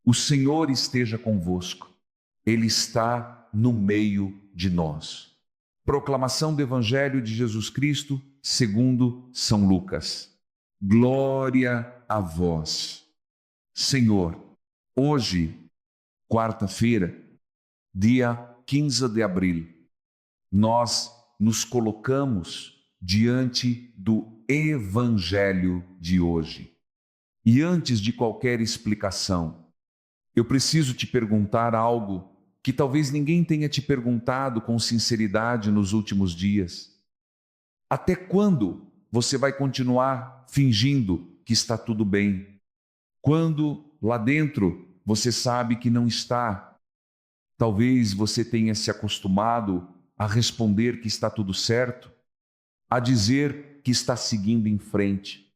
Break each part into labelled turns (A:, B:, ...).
A: O Senhor esteja convosco. Ele está no meio de nós. Proclamação do Evangelho de Jesus Cristo, segundo São Lucas. Glória a vós, Senhor. Hoje, quarta-feira, dia 15 de abril, nós nos colocamos diante do Evangelho de hoje. E antes de qualquer explicação, eu preciso te perguntar algo que talvez ninguém tenha te perguntado com sinceridade nos últimos dias. Até quando você vai continuar fingindo que está tudo bem, quando lá dentro você sabe que não está? Talvez você tenha se acostumado a responder que está tudo certo, a dizer que está seguindo em frente,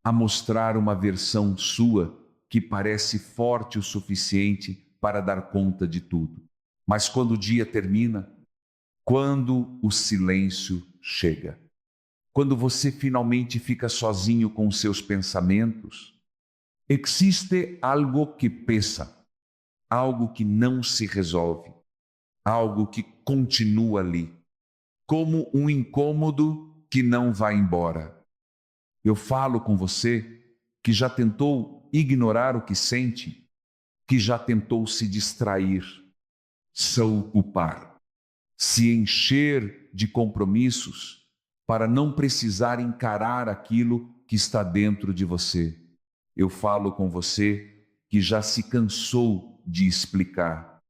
A: a mostrar uma versão sua que parece forte o suficiente para dar conta de tudo. Mas quando o dia termina, quando o silêncio chega, quando você finalmente fica sozinho com os seus pensamentos, existe algo que pesa, algo que não se resolve, algo que continua ali, como um incômodo que não vai embora. Eu falo com você que já tentou ignorar o que sente, que já tentou se distrair, se ocupar, se encher de compromissos para não precisar encarar aquilo que está dentro de você. Eu falo com você que já se cansou de explicar,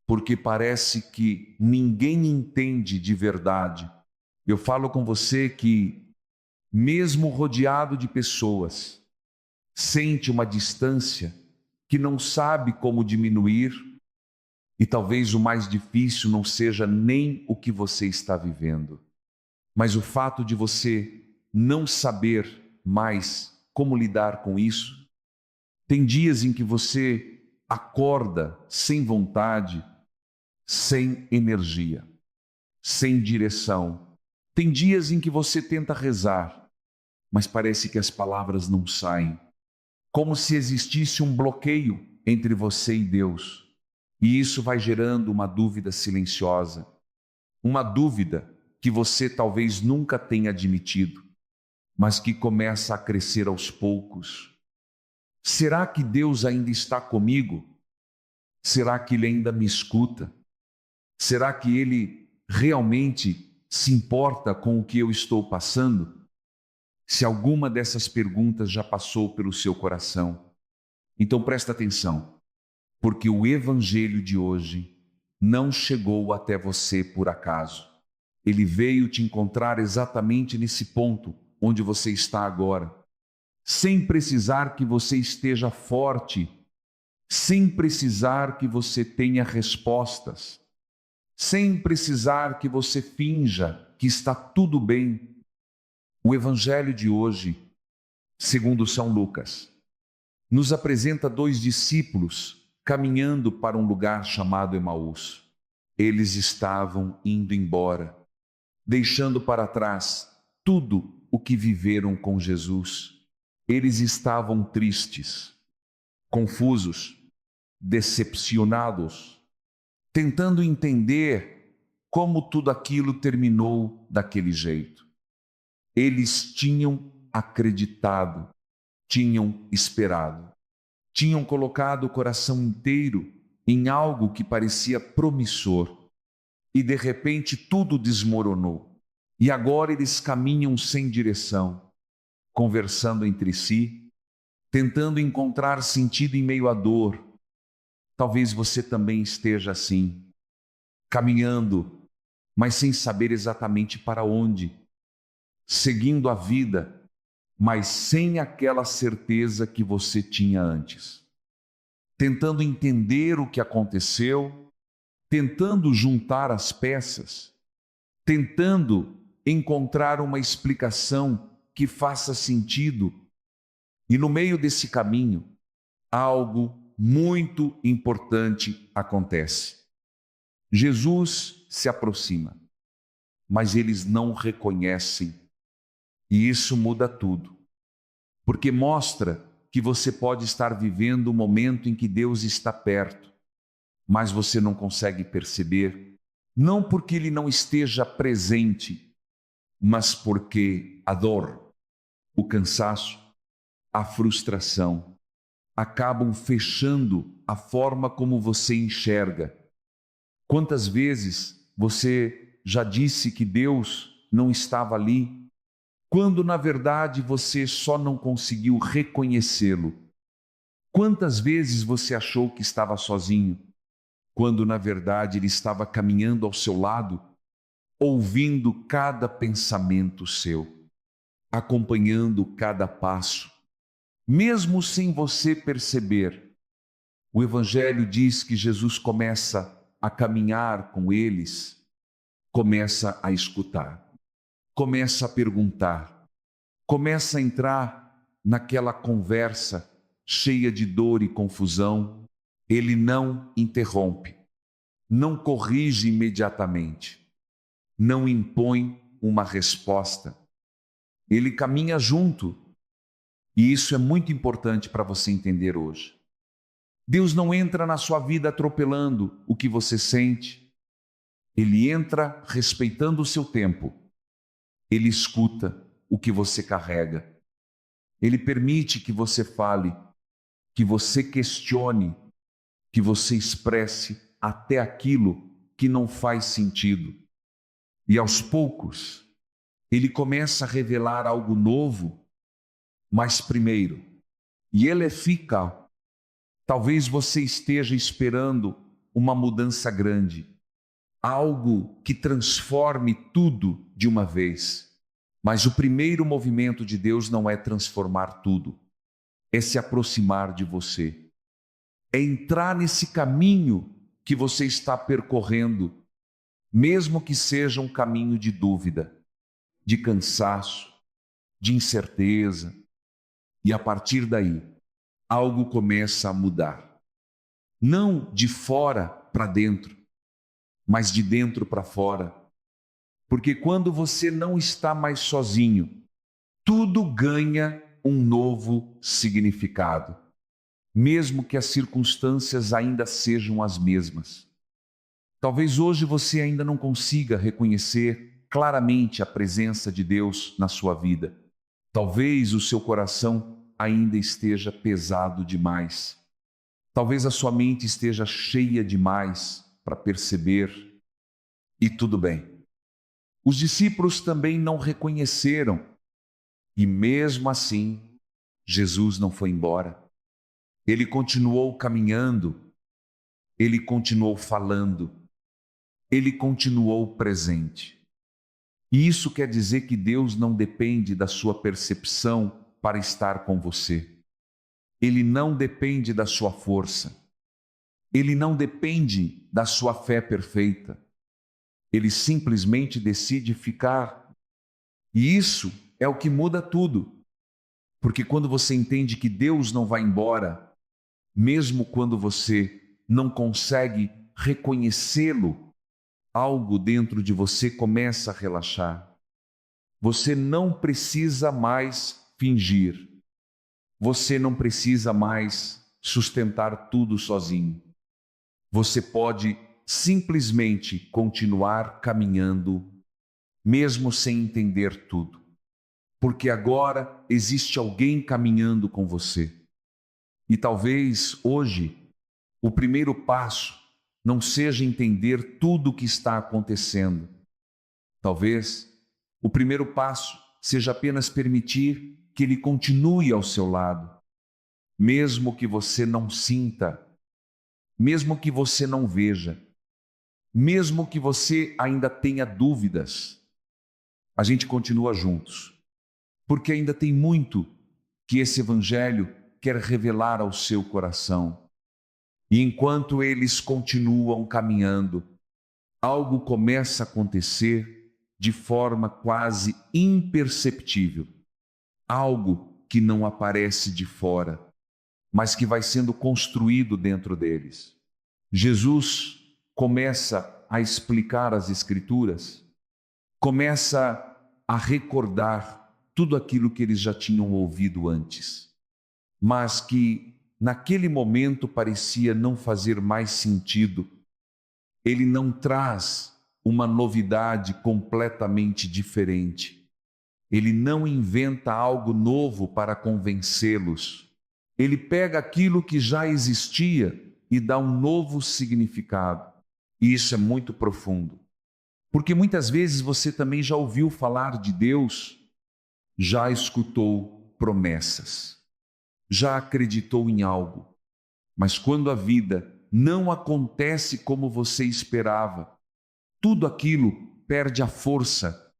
A: porque parece que ninguém entende de verdade. Eu falo com você que, mesmo rodeado de pessoas, sente uma distância que não sabe como diminuir, e talvez o mais difícil não seja nem o que você está vivendo, mas o fato de você não saber mais como lidar com isso. Tem dias em que você acorda sem vontade, sem energia, sem direção. Tem dias em que você tenta rezar, mas parece que as palavras não saem, como se existisse um bloqueio entre você e Deus. E isso vai gerando uma dúvida silenciosa, uma dúvida que você talvez nunca tenha admitido, mas que começa a crescer aos poucos. Será que Deus ainda está comigo? Será que Ele ainda me escuta? Será que Ele realmente se importa com o que eu estou passando? Se alguma dessas perguntas já passou pelo seu coração, então presta atenção, porque o Evangelho de hoje não chegou até você por acaso. Ele veio te encontrar exatamente nesse ponto onde você está agora, sem precisar que você esteja forte, sem precisar que você tenha respostas, sem precisar que você finja que está tudo bem. O Evangelho de hoje, segundo São Lucas, nos apresenta dois discípulos caminhando para um lugar chamado Emaús. Eles estavam indo embora, deixando para trás tudo o que viveram com Jesus. Eles estavam tristes, confusos, decepcionados, tentando entender como tudo aquilo terminou daquele jeito. Eles tinham acreditado, tinham esperado, tinham colocado o coração inteiro em algo que parecia promissor, e de repente tudo desmoronou. E agora eles caminham sem direção, conversando entre si, tentando encontrar sentido em meio à dor. Talvez você também esteja assim, caminhando, mas sem saber exatamente para onde, seguindo a vida, mas sem aquela certeza que você tinha antes. Tentando entender o que aconteceu, tentando juntar as peças, tentando encontrar uma explicação que faça sentido. E no meio desse caminho, algo muito importante acontece. Jesus se aproxima, mas eles não reconhecem. E isso muda tudo, porque mostra que você pode estar vivendo um momento em que Deus está perto, mas você não consegue perceber, não porque Ele não esteja presente, mas porque a dor, o cansaço, a frustração acabam fechando a forma como você enxerga. Quantas vezes você já disse que Deus não estava ali, quando na verdade você só não conseguiu reconhecê-lo? Quantas vezes você achou que estava sozinho, quando na verdade Ele estava caminhando ao seu lado, ouvindo cada pensamento seu, acompanhando cada passo, mesmo sem você perceber? O Evangelho diz que Jesus começa a caminhar com eles, começa a escutar, começa a perguntar, começa a entrar naquela conversa cheia de dor e confusão. Ele não interrompe, não corrige imediatamente, não impõe uma resposta. Ele caminha junto. E isso é muito importante para você entender hoje. Deus não entra na sua vida atropelando o que você sente. Ele entra respeitando o seu tempo. Ele escuta o que você carrega. Ele permite que você fale, que você questione, que você expresse até aquilo que não faz sentido. E aos poucos, Ele começa a revelar algo novo, mas primeiro, e Ele é eficaz. Talvez você esteja esperando uma mudança grande, algo que transforme tudo de uma vez. Mas o primeiro movimento de Deus não é transformar tudo, é se aproximar de você, é entrar nesse caminho que você está percorrendo, mesmo que seja um caminho de dúvida, de cansaço, de incerteza, e a partir daí, algo começa a mudar. Não de fora para dentro, mas de dentro para fora. Porque quando você não está mais sozinho, tudo ganha um novo significado, mesmo que as circunstâncias ainda sejam as mesmas. Talvez hoje você ainda não consiga reconhecer claramente a presença de Deus na sua vida. Talvez o seu coração ainda esteja pesado demais. Talvez a sua mente esteja cheia demais para perceber. E tudo bem. Os discípulos também não reconheceram. E mesmo assim, Jesus não foi embora. Ele continuou caminhando. Ele continuou falando. Ele continuou presente. E isso quer dizer que Deus não depende da sua percepção para estar com você. Ele não depende da sua força. Ele não depende da sua fé perfeita. Ele simplesmente decide ficar. E isso é o que muda tudo. Porque quando você entende que Deus não vai embora, mesmo quando você não consegue reconhecê-lo, algo dentro de você começa a relaxar. Você não precisa mais fingir. Você não precisa mais sustentar tudo sozinho. Você pode simplesmente continuar caminhando, mesmo sem entender tudo. Porque agora existe alguém caminhando com você. E talvez hoje o primeiro passo não seja entender tudo o que está acontecendo. Talvez o primeiro passo seja apenas permitir que Ele continue ao seu lado, mesmo que você não sinta, mesmo que você não veja, mesmo que você ainda tenha dúvidas. A gente continua juntos, porque ainda tem muito que esse Evangelho quer revelar ao seu coração. E enquanto eles continuam caminhando, algo começa a acontecer de forma quase imperceptível. Algo que não aparece de fora, mas que vai sendo construído dentro deles. Jesus começa a explicar as Escrituras, começa a recordar tudo aquilo que eles já tinham ouvido antes. mas que naquele momento parecia não fazer mais sentido. Ele não traz uma novidade completamente diferente. Ele não inventa algo novo para convencê-los. Ele pega aquilo que já existia e dá um novo significado. E isso é muito profundo. Porque muitas vezes você também já ouviu falar de Deus, já escutou promessas, já acreditou em algo, mas quando a vida não acontece como você esperava, tudo aquilo perde a força,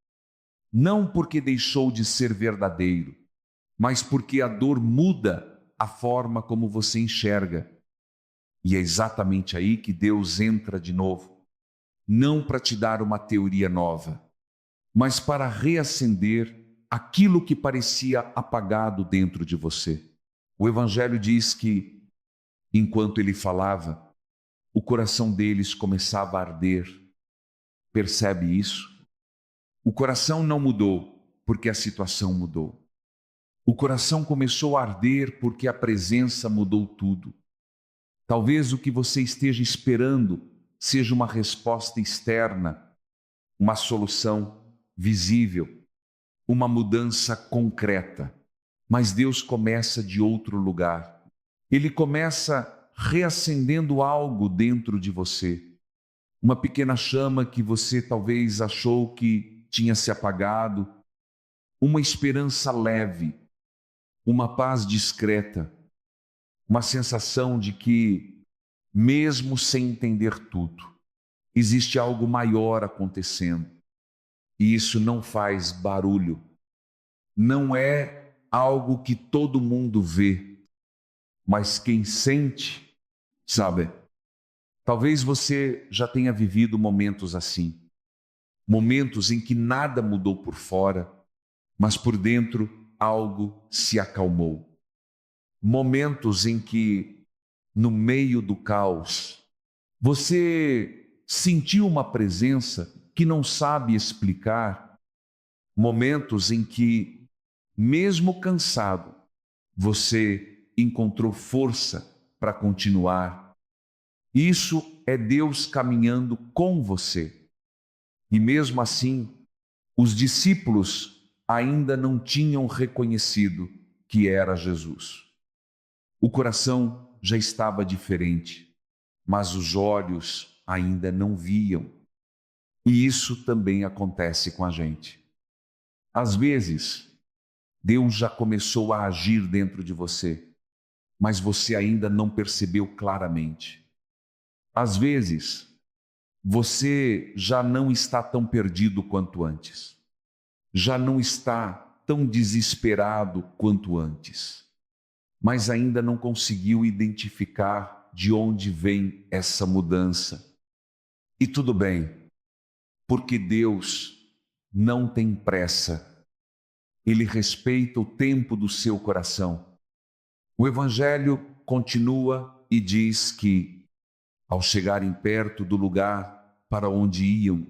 A: não porque deixou de ser verdadeiro, mas porque a dor muda a forma como você enxerga. E é exatamente aí que Deus entra de novo, não para te dar uma teoria nova, mas para reacender aquilo que parecia apagado dentro de você. O Evangelho diz que, enquanto ele falava, o coração deles começava a arder. Percebe isso? O coração não mudou porque a situação mudou. O coração começou a arder porque a presença mudou tudo. Talvez o que você esteja esperando seja uma resposta externa, uma solução visível, uma mudança concreta. Mas Deus começa de outro lugar. Ele começa reacendendo algo dentro de você. Uma pequena chama que você talvez achou que tinha se apagado, uma esperança leve, uma paz discreta, uma sensação de que, mesmo sem entender tudo, existe algo maior acontecendo. E isso não faz barulho, não é algo que todo mundo vê, mas quem sente, sabe? Talvez você já tenha vivido momentos assim, momentos em que nada mudou por fora, mas por dentro algo se acalmou. Momentos em que, no meio do caos, você sentiu uma presença que não sabe explicar. Momentos em que, mesmo cansado, você encontrou força para continuar. Isso é Deus caminhando com você. E mesmo assim, os discípulos ainda não tinham reconhecido que era Jesus. O coração já estava diferente, mas os olhos ainda não viam. E isso também acontece com a gente. Às vezes, Deus já começou a agir dentro de você, mas você ainda não percebeu claramente. Às vezes, você já não está tão perdido quanto antes. Já não está tão desesperado quanto antes. Mas ainda não conseguiu identificar de onde vem essa mudança. E tudo bem, porque Deus não tem pressa. Ele respeita o tempo do seu coração. O Evangelho continua e diz que, ao chegarem perto do lugar para onde iam,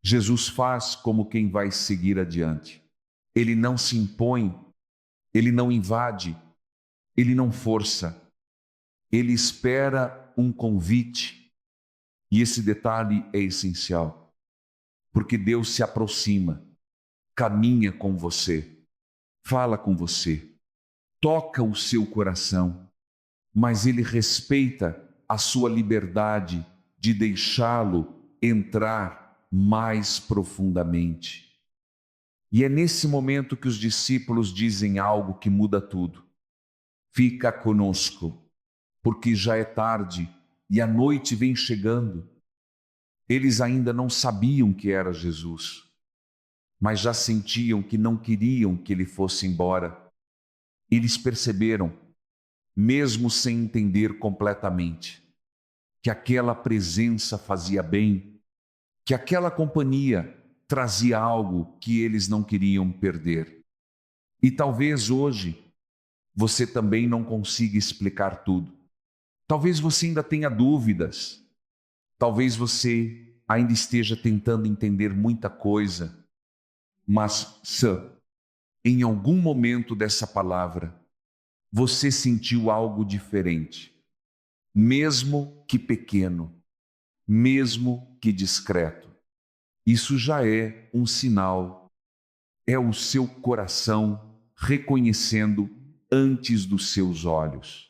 A: Jesus faz como quem vai seguir adiante. Ele não se impõe, ele não invade, ele não força. Ele espera um convite. E esse detalhe é essencial, porque Deus se aproxima, caminha com você, fala com você, toca o seu coração, mas Ele respeita a sua liberdade de deixá-lo entrar mais profundamente. E é nesse momento que os discípulos dizem algo que muda tudo. Fica conosco, porque já é tarde e a noite vem chegando. Eles ainda não sabiam que era Jesus, mas já sentiam que não queriam que ele fosse embora. Eles perceberam, mesmo sem entender completamente, que aquela presença fazia bem, que aquela companhia trazia algo que eles não queriam perder. E talvez hoje você também não consiga explicar tudo. Talvez você ainda tenha dúvidas. Talvez você ainda esteja tentando entender muita coisa. Mas, em algum momento dessa palavra, você sentiu algo diferente, mesmo que pequeno, mesmo que discreto. Isso já é um sinal, é o seu coração reconhecendo antes dos seus olhos.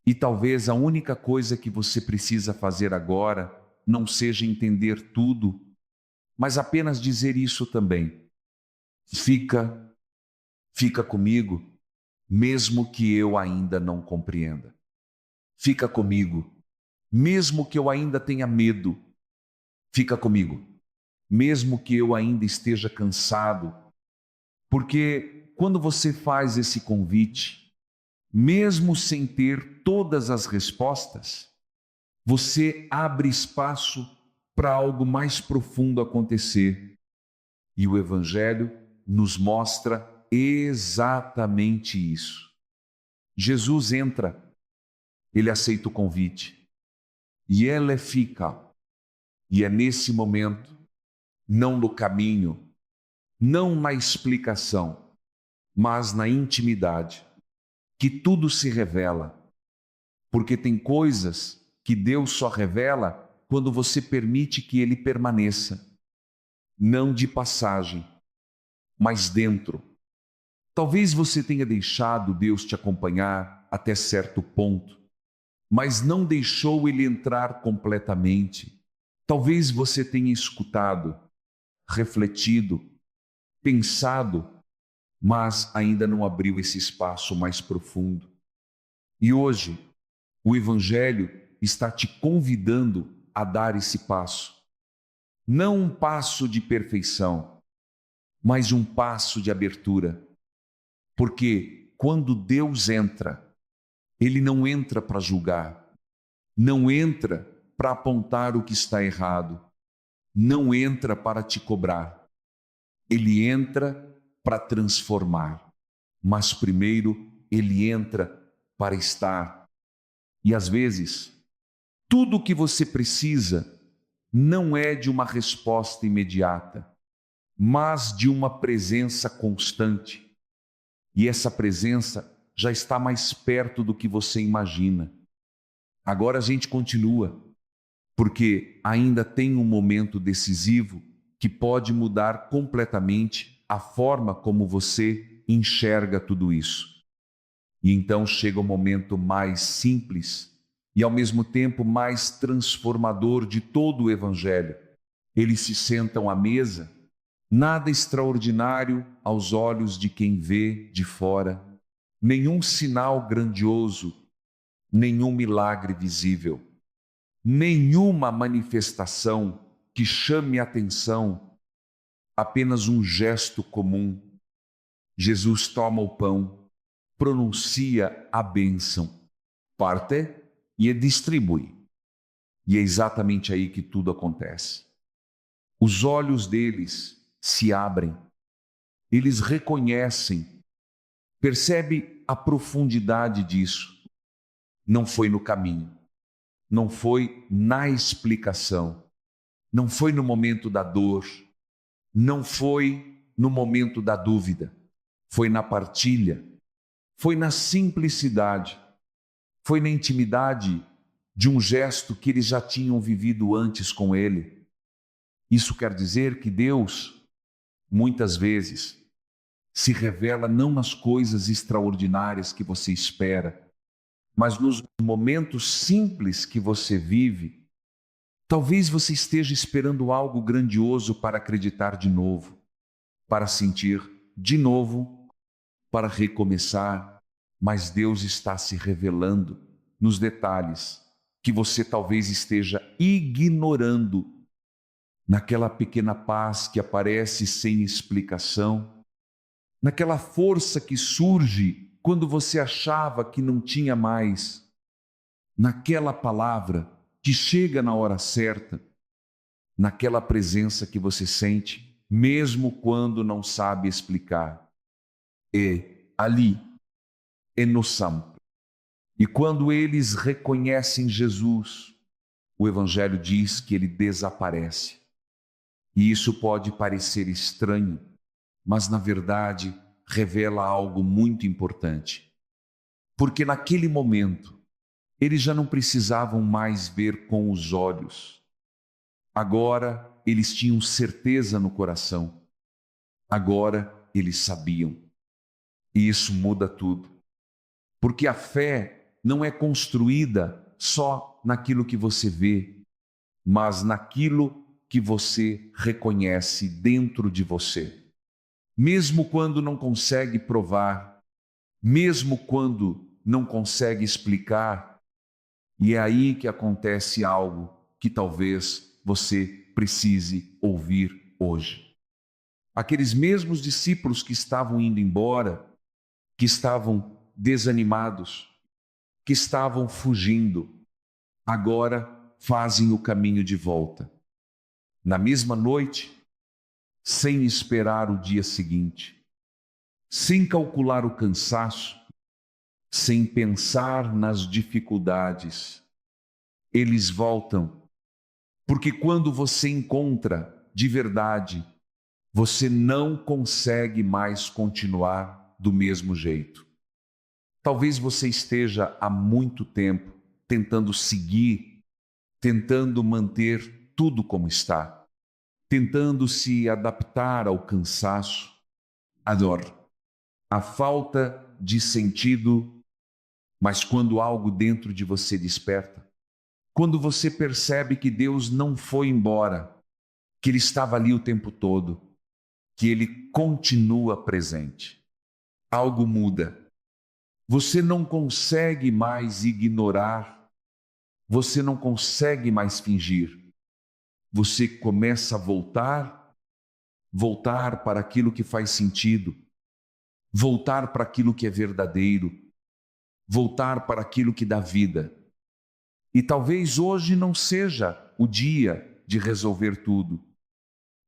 A: E talvez a única coisa que você precisa fazer agora não seja entender tudo, mas apenas dizer isso também. Fica comigo, mesmo que eu ainda não compreenda. Fica comigo, mesmo que eu ainda tenha medo. Fica comigo, mesmo que eu ainda esteja cansado. Porque quando você faz esse convite, mesmo sem ter todas as respostas, você abre espaço para algo mais profundo acontecer. E o Evangelho nos mostra exatamente isso. Jesus entra, ele aceita o convite, e ele fica. E é nesse momento, não no caminho, não na explicação, mas na intimidade, que tudo se revela. Porque tem coisas que Deus só revela quando você permite que Ele permaneça, não de passagem, mas dentro. Talvez você tenha deixado Deus te acompanhar até certo ponto, mas não deixou Ele entrar completamente. Talvez você tenha escutado, refletido, pensado, mas ainda não abriu esse espaço mais profundo. E hoje, o Evangelho está te convidando a dar esse passo. Não um passo de perfeição, mas um passo de abertura. Porque quando Deus entra, Ele não entra para julgar, não entra para apontar o que está errado, não entra para te cobrar. Ele entra para transformar, mas primeiro Ele entra para estar. E às vezes, tudo o que você precisa não é de uma resposta imediata, mas de uma presença constante. E essa presença já está mais perto do que você imagina. Agora a gente continua, porque ainda tem um momento decisivo que pode mudar completamente a forma como você enxerga tudo isso. E então chega o momento mais simples e ao mesmo tempo mais transformador de todo o Evangelho. Eles se sentam à mesa, nada extraordinário aos olhos de quem vê de fora, nenhum sinal grandioso, nenhum milagre visível, nenhuma manifestação que chame a atenção, apenas um gesto comum. Jesus toma o pão, pronuncia a bênção, parte e distribui. E é exatamente aí que tudo acontece. Os olhos deles se abrem, eles reconhecem, percebe a profundidade disso. Não foi no caminho, não foi na explicação, não foi no momento da dor, não foi no momento da dúvida, foi na partilha, foi na simplicidade, foi na intimidade de um gesto que eles já tinham vivido antes com Ele. Isso quer dizer que Deus, muitas vezes, se revela não nas coisas extraordinárias que você espera, mas nos momentos simples que você vive. Talvez você esteja esperando algo grandioso para acreditar de novo, para sentir de novo, para recomeçar, mas Deus está se revelando nos detalhes que você talvez esteja ignorando, naquela pequena paz que aparece sem explicação, naquela força que surge quando você achava que não tinha mais, naquela palavra que chega na hora certa, naquela presença que você sente, mesmo quando não sabe explicar. É ali, é no santo. E quando eles reconhecem Jesus, o Evangelho diz que ele desaparece. E isso pode parecer estranho, mas na verdade revela algo muito importante. Porque naquele momento, eles já não precisavam mais ver com os olhos. Agora eles tinham certeza no coração. Agora eles sabiam. E isso muda tudo. Porque a fé não é construída só naquilo que você vê, mas naquilo que você reconhece dentro de você. Mesmo quando não consegue provar, mesmo quando não consegue explicar, e é aí que acontece algo que talvez você precise ouvir hoje. Aqueles mesmos discípulos que estavam indo embora, que estavam desanimados, que estavam fugindo, agora fazem o caminho de volta. Na mesma noite, sem esperar o dia seguinte, sem calcular o cansaço, sem pensar nas dificuldades, eles voltam, porque quando você encontra de verdade, você não consegue mais continuar do mesmo jeito. Talvez você esteja há muito tempo tentando seguir, tentando manter tudo como está, tentando se adaptar ao cansaço, à dor, à falta de sentido, mas quando algo dentro de você desperta, quando você percebe que Deus não foi embora, que Ele estava ali o tempo todo, que Ele continua presente, algo muda. Você não consegue mais ignorar, você não consegue mais fingir. Você começa a voltar para aquilo que faz sentido, voltar para aquilo que é verdadeiro, voltar para aquilo que dá vida. E talvez hoje não seja o dia de resolver tudo,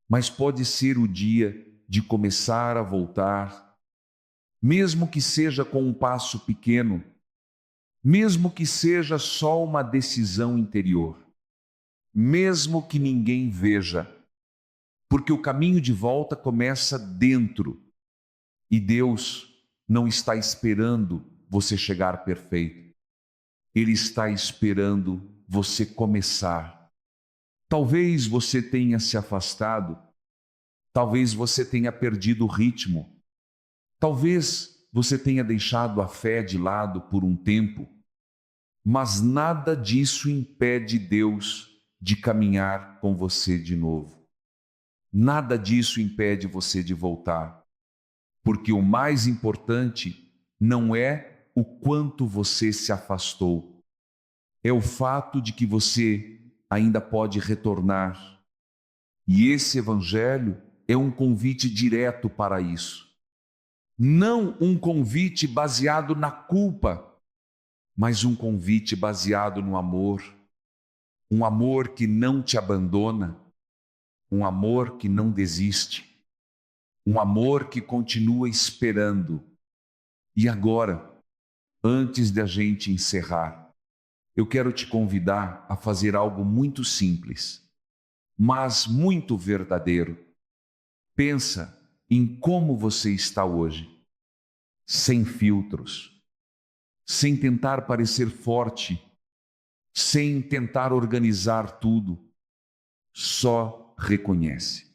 A: mas pode ser o dia de começar a voltar, mesmo que seja com um passo pequeno, mesmo que seja só uma decisão interior, mesmo que ninguém veja, porque o caminho de volta começa dentro e Deus não está esperando você chegar perfeito. Ele está esperando você começar. Talvez você tenha se afastado, talvez você tenha perdido o ritmo, talvez você tenha deixado a fé de lado por um tempo, mas nada disso impede Deus de caminhar com você de novo. Nada disso impede você de voltar, porque o mais importante não é o quanto você se afastou, é o fato de que você ainda pode retornar. E esse evangelho é um convite direto para isso. Não um convite baseado na culpa, mas um convite baseado no amor. Um amor que não te abandona, um amor que não desiste, um amor que continua esperando. E agora, antes de a gente encerrar, eu quero te convidar a fazer algo muito simples, mas muito verdadeiro. Pensa em como você está hoje, sem filtros, sem tentar parecer forte, sem tentar organizar tudo. Só reconhece.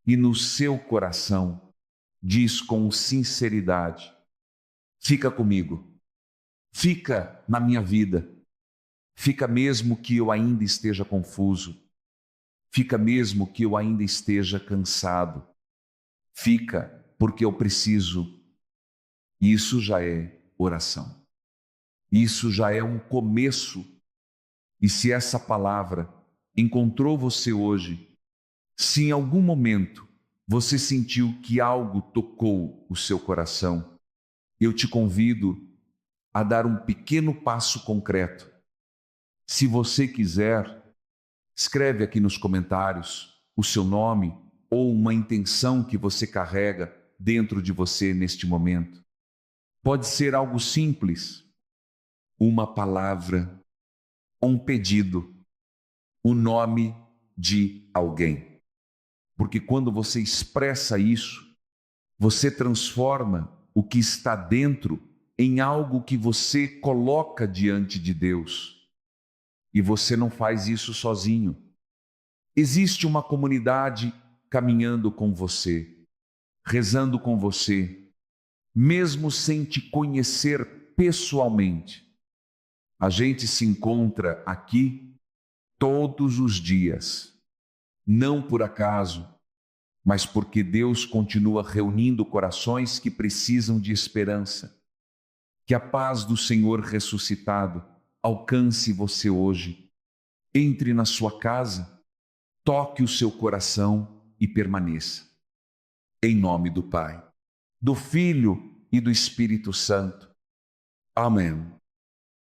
A: E no seu coração diz com sinceridade: fica comigo, fica na minha vida, fica mesmo que eu ainda esteja confuso, fica mesmo que eu ainda esteja cansado, fica porque eu preciso. Isso já é oração. Isso já é um começo. E se essa palavra encontrou você hoje, se em algum momento você sentiu que algo tocou o seu coração, eu te convido a dar um pequeno passo concreto. Se você quiser, escreve aqui nos comentários o seu nome ou uma intenção que você carrega dentro de você neste momento. Pode ser algo simples, uma palavra, um pedido, o nome de alguém. Porque quando você expressa isso, você transforma o que está dentro em algo que você coloca diante de Deus. E você não faz isso sozinho. Existe uma comunidade caminhando com você, rezando com você, mesmo sem te conhecer pessoalmente. A gente se encontra aqui todos os dias, não por acaso, mas porque Deus continua reunindo corações que precisam de esperança. Que a paz do Senhor ressuscitado alcance você hoje. Entre na sua casa, toque o seu coração e permaneça. Em nome do Pai, do Filho e do Espírito Santo. Amém.